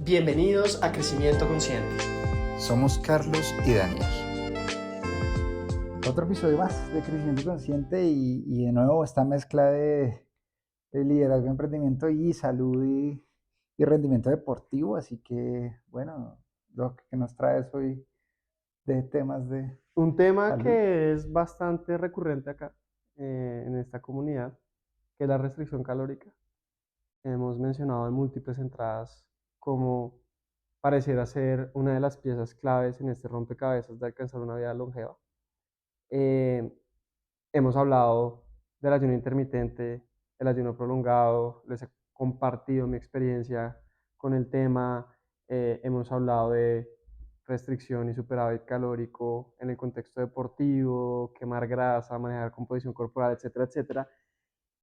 Bienvenidos a Crecimiento Consciente. Somos Carlos y Daniel. Otro episodio más de Crecimiento Consciente y de nuevo esta mezcla de liderazgo, emprendimiento y salud y rendimiento deportivo. Así que, bueno, lo que nos traes hoy de temas de Un tema salud. que es bastante recurrente acá, en esta comunidad, que es la restricción calórica. Hemos mencionado en múltiples entradas cómo pareciera ser una de las piezas claves en este rompecabezas de alcanzar una vida longeva. Hemos hablado del ayuno intermitente, el ayuno prolongado, les he compartido mi experiencia con el tema, hemos hablado de restricción y superávit calórico en el contexto deportivo, quemar grasa, manejar composición corporal, etcétera, etcétera.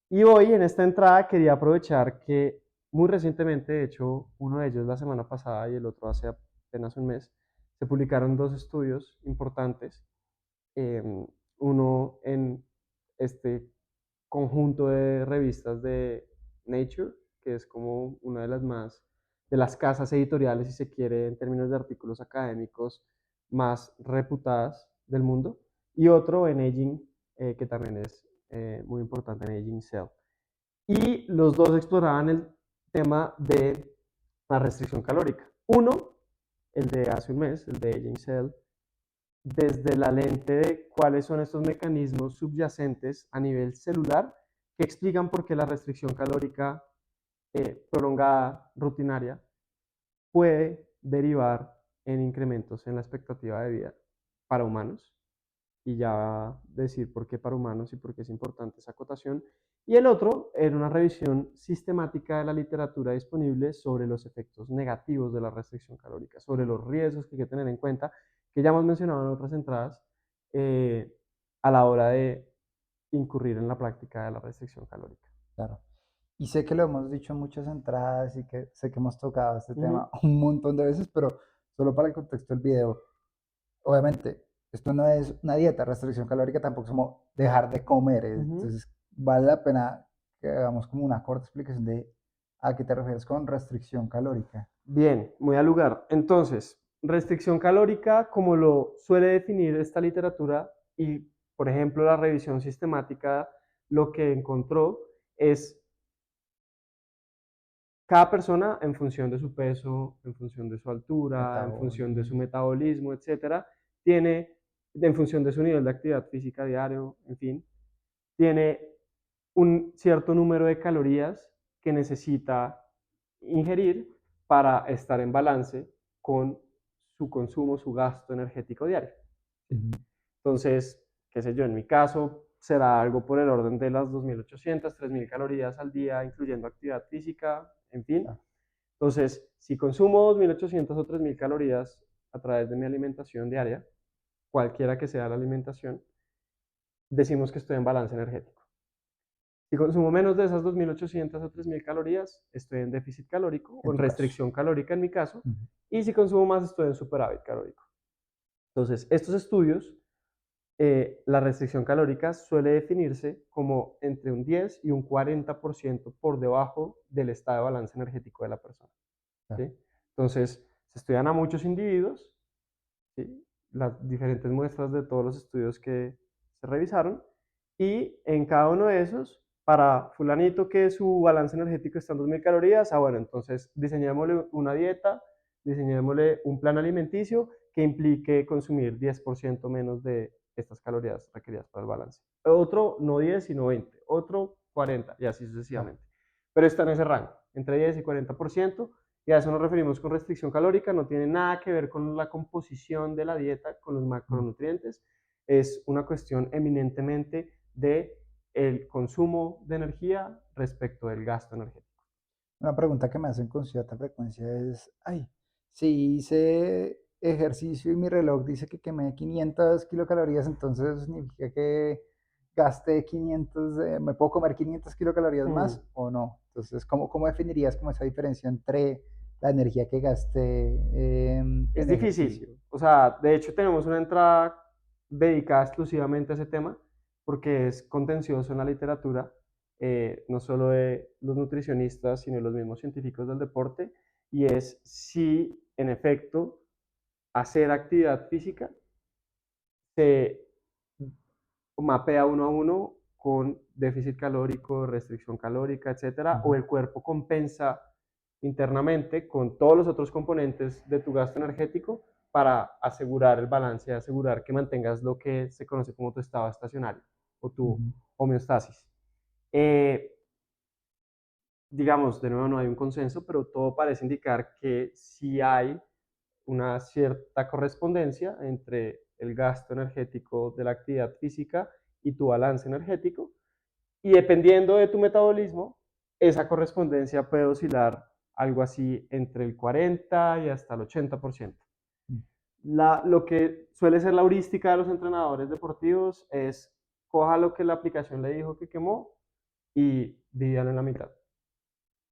Y hoy en esta entrada quería aprovechar que muy recientemente, de hecho uno de ellos la semana pasada y el otro hace apenas un mes, se publicaron dos estudios importantes, uno en este conjunto de revistas de Nature, que es como una de las casas editoriales, si se quiere, en términos de artículos académicos más reputadas del mundo, y otro en Aging, que también es muy importante, en Aging Cell. Y los dos exploraban el tema de la restricción calórica. Uno, el de hace un mes, el de Aging Cell, desde la lente de cuáles son estos mecanismos subyacentes a nivel celular que explican por qué la restricción calórica prolongada, rutinaria, puede derivar en incrementos en la expectativa de vida para humanos. Y ya decir por qué para humanos y por qué es importante esa acotación. Y el otro era una revisión sistemática de la literatura disponible sobre los efectos negativos de la restricción calórica, sobre los riesgos que hay que tener en cuenta, que ya hemos mencionado en otras entradas, a la hora de incurrir en la práctica de la restricción calórica. Claro. Y sé que lo hemos dicho en muchas entradas y que sé que hemos tocado este tema un montón de veces, pero solo para el contexto del video. Obviamente, esto no es una dieta, restricción calórica tampoco es como dejar de comer. Entonces, vale la pena que hagamos como una corta explicación de a qué te refieres con restricción calórica. Bien, muy al lugar. Entonces, restricción calórica, como lo suele definir esta literatura y, por ejemplo, la revisión sistemática, lo que encontró es cada persona en función de su peso, en función de su altura, en función de su metabolismo, etcétera, tiene, en función de su nivel de actividad física diario, en fin, tiene un cierto número de calorías que necesita ingerir para estar en balance con su consumo, su gasto energético diario. Entonces, qué sé yo, en mi caso será algo por el orden de las 2.800, 3.000 calorías al día, incluyendo actividad física, en fin. Entonces, si consumo 2.800 o 3.000 calorías a través de mi alimentación diaria, cualquiera que sea la alimentación, decimos que estoy en balance energético. Si consumo menos de esas 2.800 o 3.000 calorías, estoy en déficit calórico o en restricción calórica en mi caso, y si consumo más, estoy en superávit calórico. Entonces, estos estudios, la restricción calórica suele definirse como entre un 10 y un 40% por debajo del estado de balance energético de la persona. ¿Sí? Entonces, se estudian a muchos individuos, ¿sí? Las diferentes muestras de todos los estudios que se revisaron, y en cada uno de esos, para fulanito que su balance energético está en 2.000 calorías, bueno, entonces diseñémosle una dieta, diseñémosle un plan alimenticio que implique consumir 10% menos de estas calorías requeridas para el balance. Otro no 10, sino 20, otro 40, y así sucesivamente. Pero está en ese rango, entre 10 y 40%, y a eso nos referimos con restricción calórica. No tiene nada que ver con la composición de la dieta, con los macronutrientes. Es una cuestión eminentemente de el consumo de energía respecto del gasto energético. Una pregunta que me hacen con cierta frecuencia es, si hice ejercicio y mi reloj dice que quemé 500 kilocalorías, entonces significa que gasté 500, ¿me puedo comer 500 kilocalorías más o no? Entonces, ¿cómo definirías como esa diferencia entre la energía que gasté Es en difícil. ejercicio? O sea, de hecho tenemos una entrada dedicada exclusivamente a ese tema porque es contencioso en la literatura, no solo de los nutricionistas, sino de los mismos científicos del deporte, y es si en efecto hacer actividad física se mapea uno a uno con déficit calórico, restricción calórica, etcétera, o el cuerpo compensa internamente con todos los otros componentes de tu gasto energético para asegurar el balance, asegurar que mantengas lo que se conoce como tu estado estacionario o tu homeostasis. Digamos, de nuevo no hay un consenso, pero todo parece indicar que sí hay una cierta correspondencia entre el gasto energético de la actividad física y tu balance energético. Y dependiendo de tu metabolismo, esa correspondencia puede oscilar algo así entre el 40 y hasta el 80%. Lo que suele ser la heurística de los entrenadores deportivos es coja lo que la aplicación le dijo que quemó y divídalo en la mitad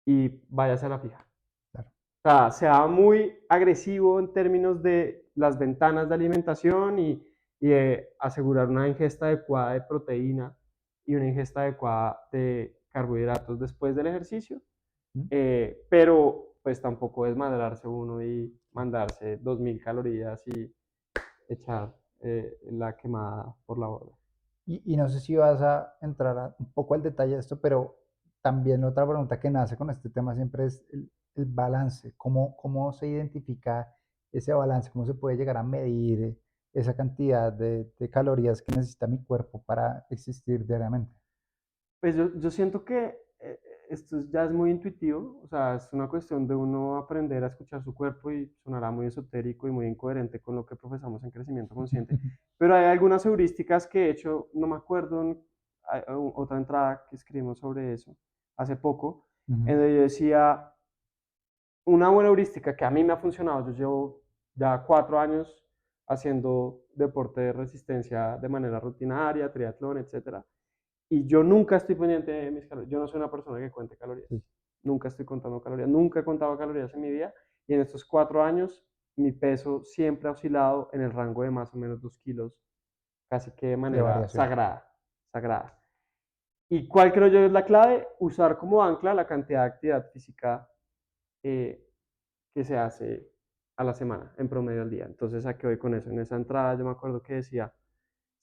y váyase a la fija. Claro. O sea, sea muy agresivo en términos de las ventanas de alimentación y asegurar una ingesta adecuada de proteína y una ingesta adecuada de carbohidratos después del ejercicio, pero pues tampoco desmadrarse uno y mandarse 2000 calorías y echar la quemada por la borda. Y no sé si vas a entrar un poco al detalle de esto, pero también otra pregunta que nace con este tema siempre es el balance. ¿Cómo se identifica ese balance? ¿Cómo se puede llegar a medir esa cantidad de calorías que necesita mi cuerpo para existir diariamente? Pues yo siento que esto ya es muy intuitivo, o sea, es una cuestión de uno aprender a escuchar su cuerpo y sonará muy esotérico y muy incoherente con lo que profesamos en crecimiento consciente, pero hay algunas heurísticas que he hecho, no me acuerdo, hay otra entrada que escribimos sobre eso hace poco, en donde yo decía, una buena heurística que a mí me ha funcionado, yo llevo ya 4 años haciendo deporte de resistencia de manera rutinaria, triatlón, etcétera. Y yo nunca estoy pendiente de mis calorías. Yo no soy una persona que cuente calorías. Nunca estoy contando calorías. Nunca he contado calorías en mi vida. Y en estos 4 años, mi peso siempre ha oscilado en el rango de más o menos 2 kilos, casi que de De manera variación. sagrada. ¿Y cuál creo yo es la clave? Usar como ancla la cantidad de actividad física eh, que se hace a la semana, en promedio al día. Entonces, ¿a qué voy con eso? En esa entrada yo me acuerdo que decía,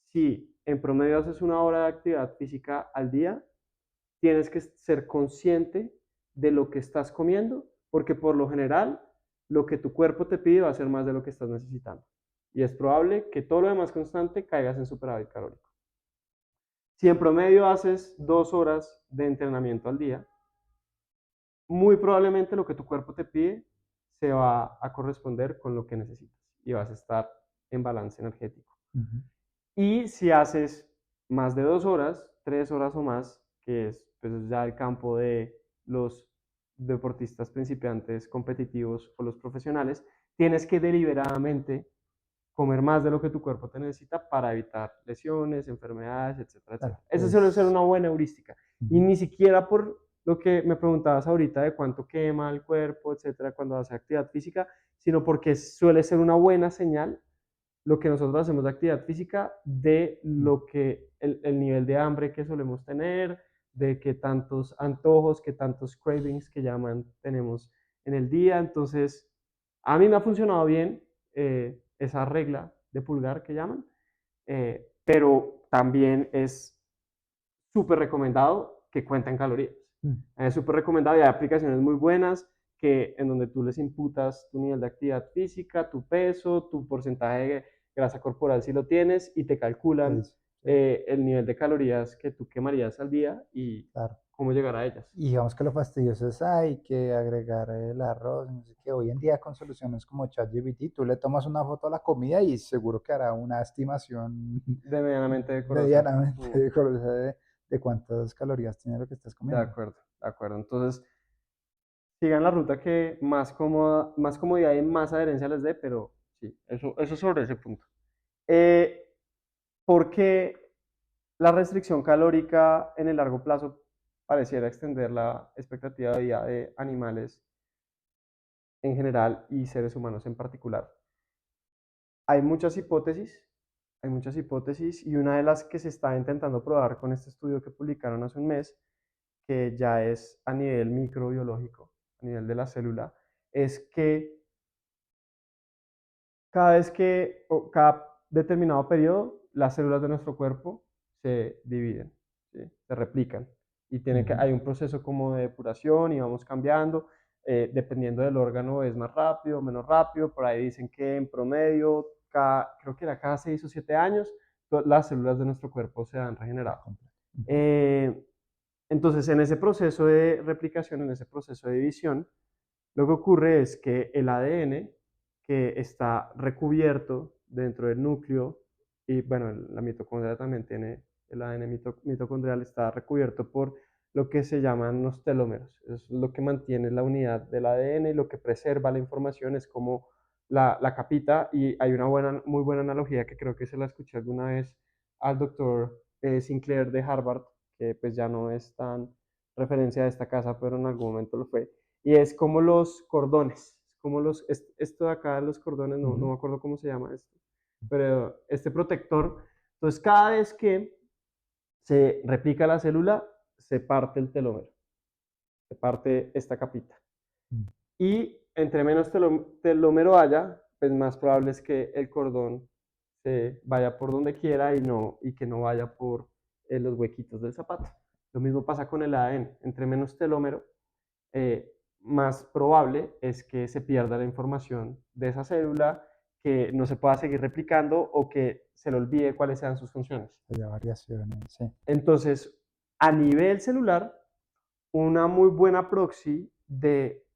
si en promedio haces 1 hora de actividad física al día, tienes que ser consciente de lo que estás comiendo, porque por lo general lo que tu cuerpo te pide va a ser más de lo que estás necesitando. Y es probable que todo lo demás constante caigas en superávit calórico. Si en promedio haces 2 horas de entrenamiento al día, muy probablemente lo que tu cuerpo te pide se va a corresponder con lo que necesitas y vas a estar en balance energético. Y si haces más de 2 horas, 3 horas o más, que es pues, ya el campo de los deportistas principiantes competitivos o los profesionales, tienes que deliberadamente comer más de lo que tu cuerpo te necesita para evitar lesiones, enfermedades, etcétera, Claro, etcétera. Eso suele ser es, una buena heurística. Y ni siquiera por lo que me preguntabas ahorita de cuánto quema el cuerpo, etcétera, cuando hace actividad física, sino porque suele ser una buena señal lo que nosotros hacemos de actividad física, de lo que el nivel de hambre que solemos tener, de qué tantos antojos, qué tantos cravings que llaman tenemos en el día. Entonces, a mí me ha funcionado bien esa regla de pulgar que llaman, pero también es súper recomendado que cuenten calorías. Es súper recomendado y hay aplicaciones muy buenas que en donde tú les imputas tu nivel de actividad física, tu peso, tu porcentaje de grasa corporal si lo tienes y te calculan el nivel de calorías que tú quemarías al día y claro. cómo llegar a ellas. Y digamos que lo fastidioso es, hay que agregar el arroz, no sé qué. Hoy en día con soluciones como ChatGPT, tú le tomas una foto a la comida y seguro que hará una estimación De medianamente decorosa. medianamente decorosa de cuántas calorías tiene lo que estás De comiendo. acuerdo, de acuerdo. Entonces, sigan la ruta que más cómoda, más comodidad y más adherencia les dé, pero sí, eso sobre ese punto. Porque la restricción calórica en el largo plazo pareciera extender la expectativa de vida de animales en general y seres humanos en particular. Hay muchas hipótesis y una de las que se está intentando probar con este estudio que publicaron hace un mes, que ya es a nivel microbiológico, a nivel de la célula, es que cada vez que, o cada determinado periodo, las células de nuestro cuerpo se dividen, ¿sí? Se replican. Y hay un proceso como de depuración y vamos cambiando. Dependiendo del órgano es más rápido o menos rápido. Por ahí dicen que en promedio, creo que era cada 6 o 7 años, las células de nuestro cuerpo se han regenerado. Entonces, en ese proceso de replicación, en ese proceso de división, lo que ocurre es que el ADN, que está recubierto dentro del núcleo, y bueno, la mitocondria también tiene el ADN mitocondrial, está recubierto por lo que se llaman los telómeros. Es lo que mantiene la unidad del ADN y lo que preserva la información es como la capita. Y hay una muy buena analogía que creo que se la escuché alguna vez al doctor Sinclair de Harvard, que pues ya no es tan referencia de esta casa, pero en algún momento lo fue. Y es como los cordones, como esto de acá, los cordones, no me acuerdo cómo se llama esto, pero este protector. Entonces, cada vez que se replica la célula, se parte el telómero, se parte esta capita. Y entre menos telómero haya, pues más probable es que el cordón se vaya por donde quiera y que no vaya por los huequitos del zapato. Lo mismo pasa con el ADN. Entre menos telómero, más probable es que se pierda la información de esa célula, que no se pueda seguir replicando o que se le olvide cuáles sean sus funciones. Haya variaciones, sí. Entonces, a nivel celular, una muy buena proxy de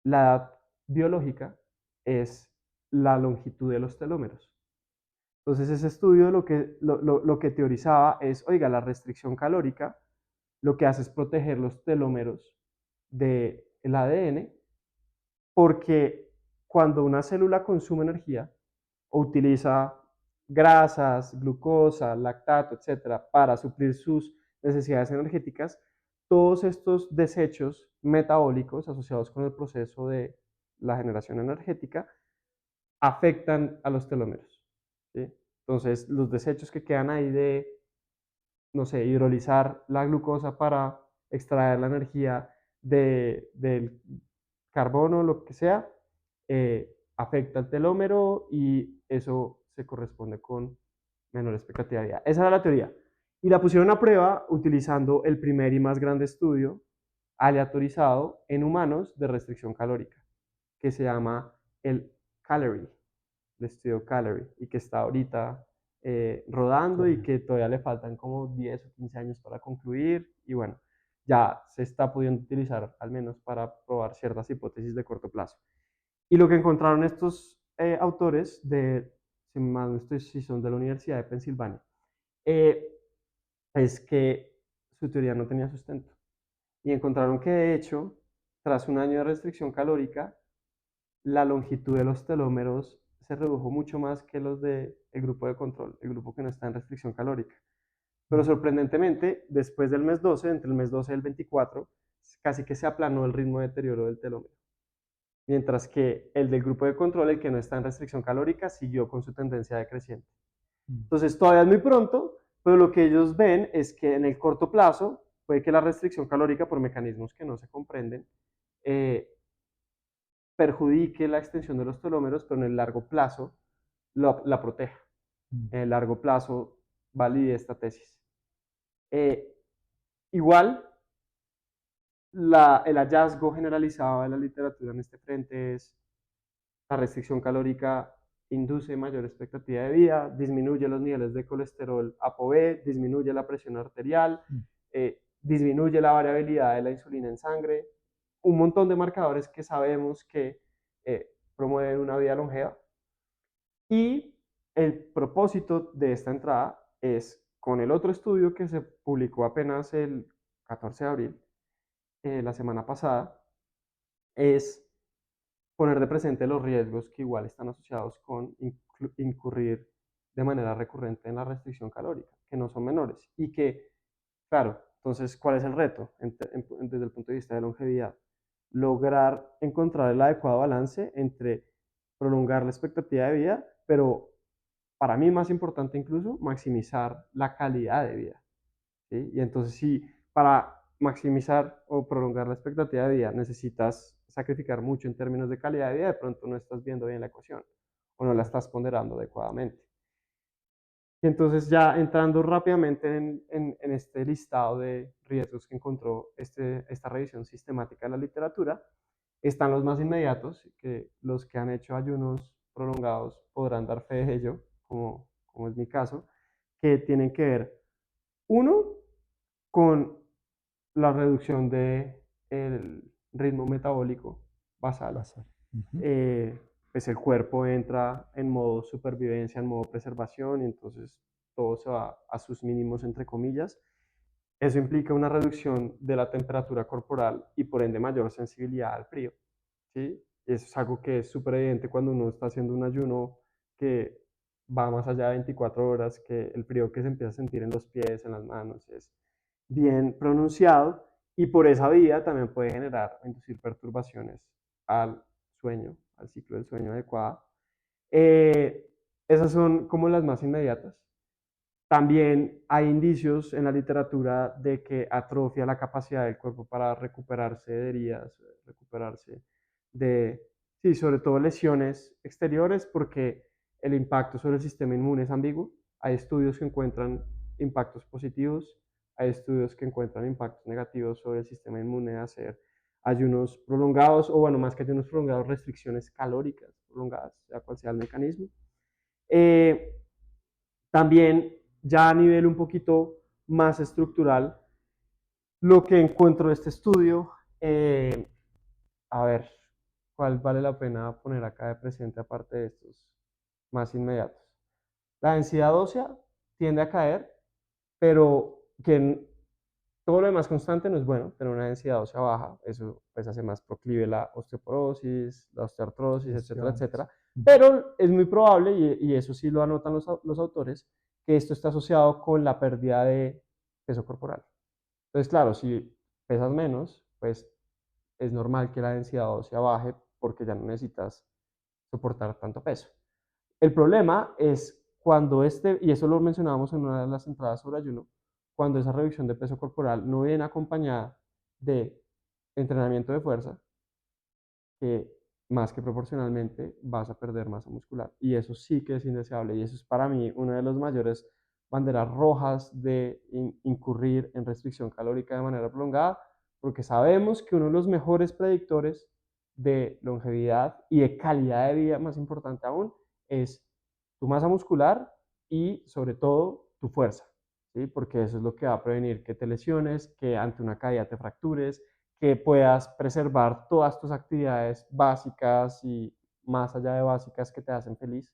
la edad biológica es la longitud de los telómeros. Entonces, ese estudio lo que teorizaba es, oiga, la restricción calórica lo que hace es proteger los telómeros del ADN, porque cuando una célula consume energía o utiliza grasas, glucosa, lactato, etcétera, para suplir sus necesidades energéticas, todos estos desechos metabólicos asociados con el proceso de la generación energética afectan a los telómeros, ¿sí? Entonces, los desechos que quedan ahí de, no sé, hidrolizar la glucosa para extraer la energía del carbono, lo que sea, afecta el telómero y eso se corresponde con menor expectativa de vida. Esa era la teoría. Y la pusieron a prueba utilizando el primer y más grande estudio aleatorizado en humanos de restricción calórica, que se llama el Calorie, el estudio Calorie, y que está ahorita rodando y que todavía le faltan como 10 o 15 años para concluir. Y bueno, ya se está pudiendo utilizar al menos para probar ciertas hipótesis de corto plazo. Y lo que encontraron estos autores si mal no estoy, si son de la Universidad de Pensilvania, es que su teoría no tenía sustento. Y encontraron que de hecho, tras un año de restricción calórica, la longitud de los telómeros se redujo mucho más que los del grupo de control, el grupo que no está en restricción calórica. Pero sorprendentemente, después del mes 12, entre el mes 12 y el 24, casi que se aplanó el ritmo de deterioro del telómero. Mientras que el del grupo de control, el que no está en restricción calórica, siguió con su tendencia decreciente. Entonces, todavía es muy pronto, pero lo que ellos ven es que en el corto plazo puede que la restricción calórica, por mecanismos que no se comprenden, perjudique la extensión de los telómeros, pero en el largo plazo la proteja. En el largo plazo valide esta tesis. Igual, el hallazgo generalizado de la literatura en este frente es la restricción calórica induce mayor expectativa de vida, disminuye los niveles de colesterol ApoB, disminuye la presión arterial, disminuye la variabilidad de la insulina en sangre, un montón de marcadores que sabemos que promueven una vida longeva. Y el propósito de esta entrada es, con el otro estudio que se publicó apenas el 14 de abril, la semana pasada, es poner de presente los riesgos que igual están asociados con incurrir de manera recurrente en la restricción calórica, que no son menores. Y que, claro, entonces, ¿cuál es el reto desde el punto de vista de longevidad? Lograr encontrar el adecuado balance entre prolongar la expectativa de vida, pero para mí más importante incluso, maximizar la calidad de vida, ¿sí? Y entonces, si para maximizar o prolongar la expectativa de vida necesitas sacrificar mucho en términos de calidad de vida, de pronto no estás viendo bien la ecuación o no la estás ponderando adecuadamente. Y entonces ya entrando rápidamente en este listado de riesgos que encontró esta revisión sistemática de la literatura, están los más inmediatos, que los que han hecho ayunos prolongados podrán dar fe de ello, como es mi caso, que tienen que ver, uno, con la reducción del ritmo metabólico basal. Pues el cuerpo entra en modo supervivencia, en modo preservación, y entonces todo se va a sus mínimos, entre comillas. Eso implica una reducción de la temperatura corporal y por ende mayor sensibilidad al frío, ¿sí? Eso es algo que es súper evidente cuando uno está haciendo un ayuno que va más allá de 24 horas, que el frío que se empieza a sentir en los pies, en las manos, es bien pronunciado, y por esa vía también puede generar o inducir perturbaciones al sueño, al ciclo del sueño adecuado. Esas son como las más inmediatas. También hay indicios en la literatura de que atrofia la capacidad del cuerpo para recuperarse de heridas, recuperarse de, sí, sobre todo lesiones exteriores, porque el impacto sobre el sistema inmune es ambiguo. Hay estudios que encuentran impactos positivos, hay estudios que encuentran impactos negativos sobre el sistema inmune de hacer ayunos prolongados, o bueno, más que ayunos prolongados, restricciones calóricas prolongadas, sea cual sea el mecanismo. También, ya a nivel un poquito más estructural, lo que encuentro de este estudio, a ver, ¿cuál vale la pena poner acá de presente aparte de estos más inmediatos? La densidad ósea tiende a caer, pero que todo lo demás constante no es bueno. Tener una densidad ósea baja, eso pues hace más proclive la osteoporosis, la osteoartrosis, etcétera, etcétera. Pero es muy probable, y eso sí lo anotan los autores, que esto está asociado con la pérdida de peso corporal. Entonces, claro, si pesas menos, pues es normal que la densidad ósea baje porque ya no necesitas soportar tanto peso. El problema es cuando y eso lo mencionábamos en una de las entradas sobre ayuno, cuando esa reducción de peso corporal no viene acompañada de entrenamiento de fuerza, que más que proporcionalmente vas a perder masa muscular. Y eso sí que es indeseable. Y eso es para mí una de las mayores banderas rojas de incurrir en restricción calórica de manera prolongada, porque sabemos que uno de los mejores predictores de longevidad y de calidad de vida, más importante aún, es tu masa muscular y sobre todo tu fuerza, ¿sí? Porque eso es lo que va a prevenir que te lesiones, que ante una caída te fractures, que puedas preservar todas tus actividades básicas y más allá de básicas que te hacen feliz.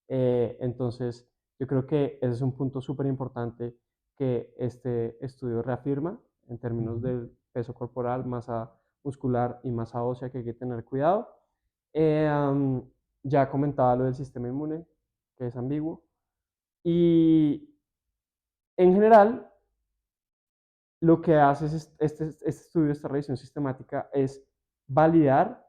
Entonces, yo creo que ese es un punto súper importante que este estudio reafirma en términos del peso corporal, masa muscular y masa ósea, que hay que tener cuidado. Ya comentaba lo del sistema inmune, que es ambiguo. Y en general, lo que hace este estudio, esta revisión sistemática, es validar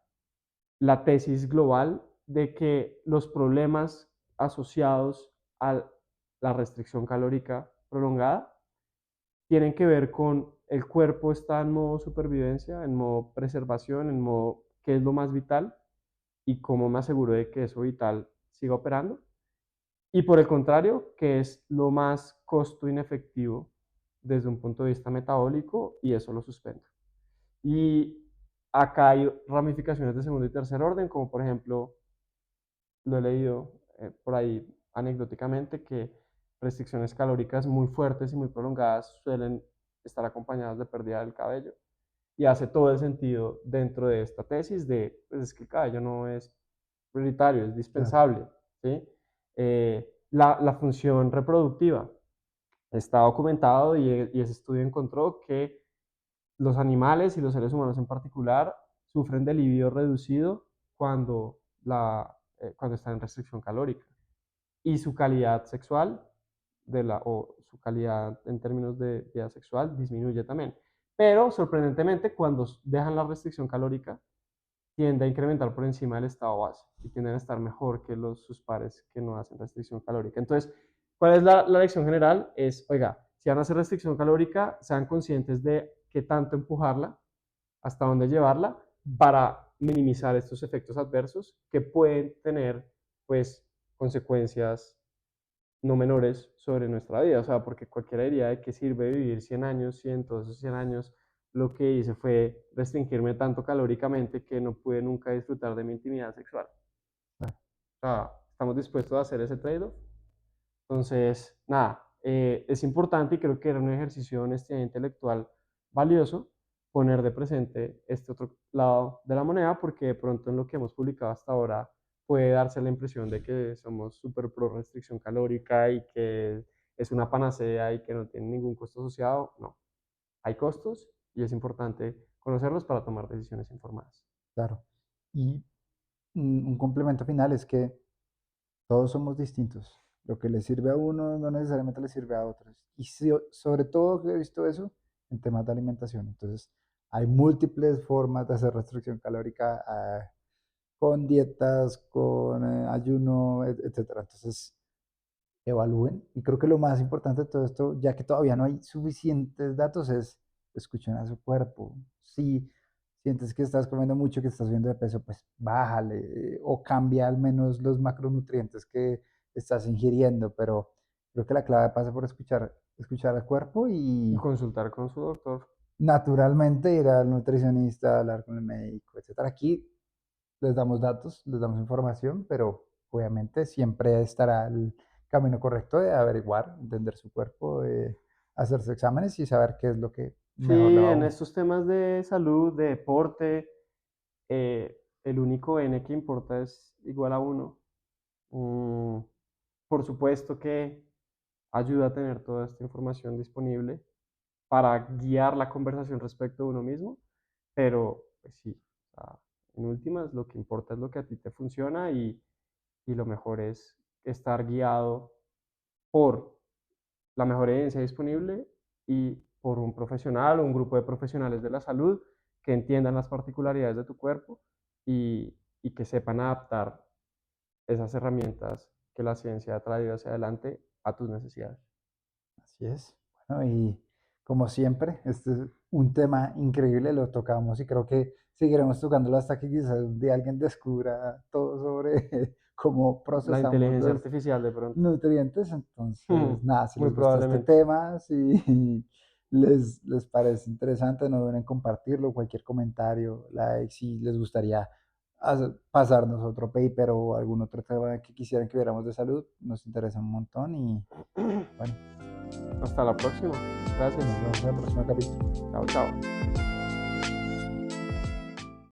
la tesis global de que los problemas asociados a la restricción calórica prolongada tienen que ver con el cuerpo está en modo supervivencia, en modo preservación, en modo qué es lo más vital y cómo me aseguro de que eso vital siga operando. Y por el contrario, que es lo más costo inefectivo desde un punto de vista metabólico, y eso lo suspendo. Y acá hay ramificaciones de segundo y tercer orden, como por ejemplo, lo he leído por ahí anecdóticamente, que restricciones calóricas muy fuertes y muy prolongadas suelen estar acompañadas de pérdida del cabello. Y hace todo el sentido dentro de esta tesis de, pues es que el cabello no es prioritario, es dispensable, ¿sí? La función reproductiva está documentado, y ese estudio encontró que los animales y los seres humanos en particular sufren de libido reducido cuando están en restricción calórica, y su calidad sexual o su calidad en términos de vida sexual disminuye también. Pero sorprendentemente, cuando dejan la restricción calórica, tiende a incrementar por encima del estado base y tienden a estar mejor que sus pares que no hacen restricción calórica. Entonces, ¿cuál es la lección general? Es, oiga, si van a hacer restricción calórica, sean conscientes de qué tanto empujarla, hasta dónde llevarla, para minimizar estos efectos adversos que pueden tener, pues, consecuencias no menores sobre nuestra vida. O sea, porque cualquiera diría de qué sirve vivir 100 años, 100, todos esos 100 años, lo que hice fue restringirme tanto calóricamente que no pude nunca disfrutar de mi intimidad sexual. Claro. O sea, ¿estamos dispuestos a hacer ese trade-off? Entonces, nada, es importante y creo que era un ejercicio de honestidad intelectual valioso poner de presente este otro lado de la moneda, porque de pronto en lo que hemos publicado hasta ahora puede darse la impresión de que somos súper pro restricción calórica y que es una panacea y que no tiene ningún costo asociado. No, hay costos y es importante conocerlos para tomar decisiones informadas. Claro. Y un complemento final es que todos somos distintos. Lo que le sirve a uno no necesariamente le sirve a otros. Y sobre todo he visto eso en temas de alimentación. Entonces, hay múltiples formas de hacer restricción calórica con dietas, con ayuno, etcétera. Entonces, evalúen. Y creo que lo más importante de todo esto, ya que todavía no hay suficientes datos, es escuchen a su cuerpo. Si sientes que estás comiendo mucho, que estás subiendo de peso, pues bájale o cambia al menos los macronutrientes que estás ingiriendo. Pero creo que la clave pasa por escuchar al cuerpo Y y consultar con su doctor. naturalmente ir al nutricionista, hablar con el médico, etcétera. Aquí les damos datos, les damos información, pero obviamente siempre estará el camino correcto de averiguar, entender su cuerpo, de hacerse exámenes y saber qué es lo que Sí, mejor le va a en uno. estos temas de salud, de deporte, el único N que importa es igual a uno. Mm, por supuesto que ayuda a tener toda esta información disponible para guiar la conversación respecto a uno mismo, pero pues sí, o sea, en últimas lo que importa es lo que a ti te funciona y lo mejor es estar guiado por la mejor evidencia disponible y por un profesional o un grupo de profesionales de la salud que entiendan las particularidades de tu cuerpo y que sepan adaptar esas herramientas que la ciencia ha traído hacia adelante a tus necesidades. Así es. Bueno, y como siempre, este es un tema increíble, lo tocamos y creo que seguiremos tocándolo hasta que quizás un día alguien descubra todo sobre cómo La procesamos inteligencia los artificial de pronto. nutrientes. Entonces, nada, si Muy les gusta este probablemente. tema, si les parece interesante, no deben en compartirlo, cualquier comentario, like, si les gustaría pasarnos otro paper o algún otro tema que quisieran que viéramos de salud, nos interesa un montón y bueno, Hasta la próxima. Gracias. nos vemos en el próximo capítulo. Chao, chao.